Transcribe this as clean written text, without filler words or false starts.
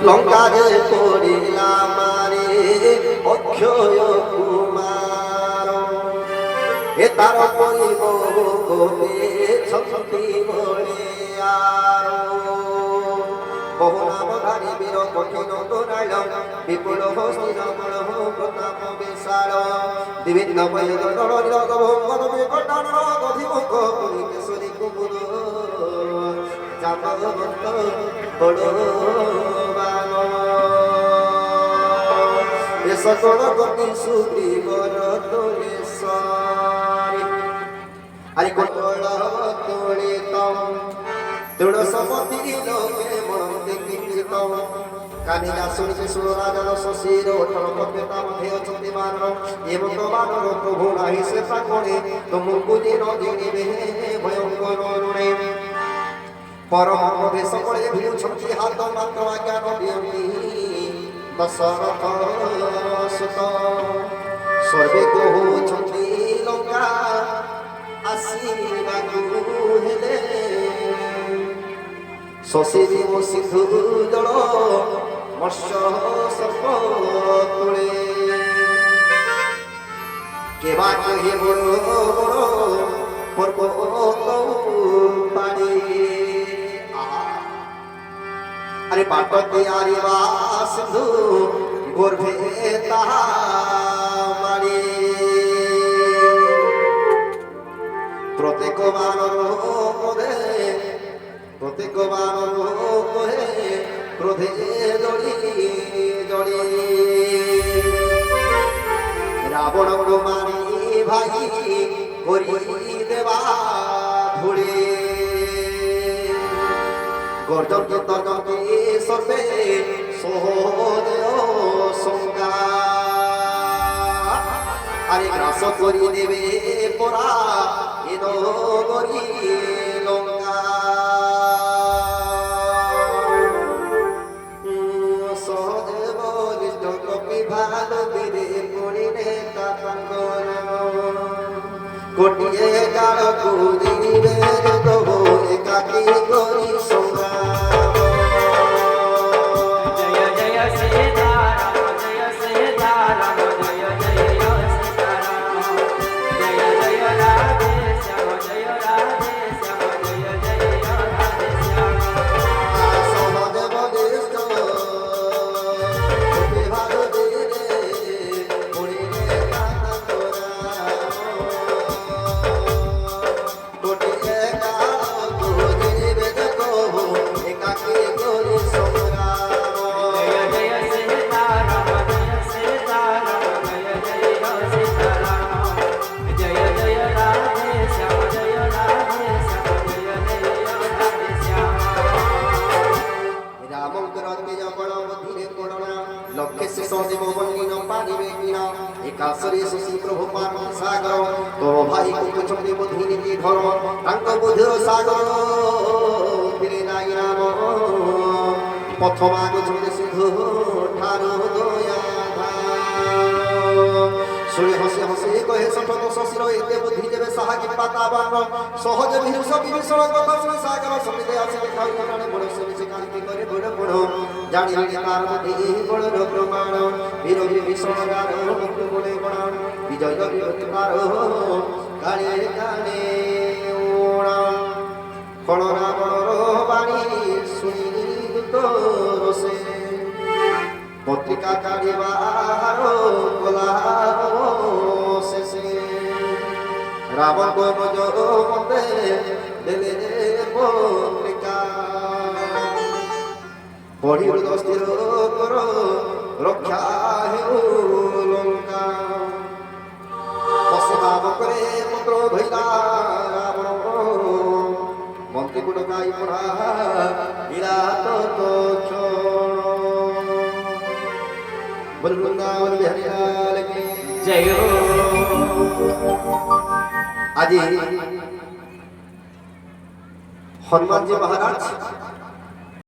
লঙ্কা যে পড়িলাম রে অক্ষয় কুমার এ তার পরিব গোপে শক্তি বলে আর বহু নাম ধারী বীর কঠিন দোরাল বিপুল হস্তির বল প্রতাপ বিশাল বিভিন্ন বয়দর নিরগ ভঙ্গন বিকটান অধিমুখ পুরীশ্বরী কুমুদ জাতবন্ত বড়বান এ সকল গতি সুগ্রীবর তোলেশ্বরী আরে কোটল তোলিত দৃঢ় সমতি লোকে মনন্তে কিঞ্চিত কানিকা শুনিছে সুররাজন শশীর ওঠর পদ্মতা মধ্যে অଛନ୍ତି ମାନর এবং ମାନর প্রভু নাহি সে প্রাঙ্গণে তুমুকু যেন জিনিবে ভয়ঙ্কর রুণে পরম ক্রোধে সকলে ভিড়ুଛନ୍ତି হাত মাত্র জ্ঞান দিয়ন্তি দশরଥ ସୁତ ସର୍ବେ କହୁଛନ୍ତି ଲଙ୍କା ଆସିବାକୁ ହେଲେ ଶଶୀ ସିନ୍ଧୁ ଜଳ ମତ୍ସ୍ୟ ସର୍ପ ତୁଳେ କେବା କହେ ବଡ଼ ବଡ଼ ପର୍ବତ ପାଣି अरे पाट तैयारी सिंधु गोर्भे ताहारी प्रत्येक बानर कोहे क्रोधे जड़ी जड़ी रावण को मारी भाई करी देवा धूले गर्जन के तर्जन के सर्वे सोहदय संगा আরে গ্রাস করি দেবে পরা এ নগরী লঙ্কা সহদেব নিষ্ঠ কপি ভালো বেড়ে পড়িলে তাঙ্গর কোটিয়ে গাল কুদিবে তব একাকি করি সংগ্রাম एकाशरी शशि प्रभु पार्वती सागर तो भाई को चंदी बुद्धि नीति धर तांक बुद्धिर सागर फिरे नाई राम प्रथमा गुजरे सिंधु ठारू दया सुरे हसी हसी कहे सठक शशिर एते बुद्धि देवे साहा कि पाताबान सहज विरुष विभीषण कथा श्री सागर समिते आसे देखाउ जाने बड़ से से कांति करे बड़ बड़ जानि तार बुद्धि बड़ प्रमाण वीर विभीषण गार मुक्त बोले बण विजय विजय तार गाले गाले ओणा कोण रावणर बाणी सुनी दुत रोसे पत्रिका काढ़िबार कला शेषे रावण को मज मते देले पत्रिका पढ़ी स्थिर कर रक्षा हेउ लंका पश्चिमा बकरे पत्र धैला रावण मंत्री को डकाई पढ़ा विराट वृंदावन बिहारी लाल की जय हो। आज हनुमान जी महाराज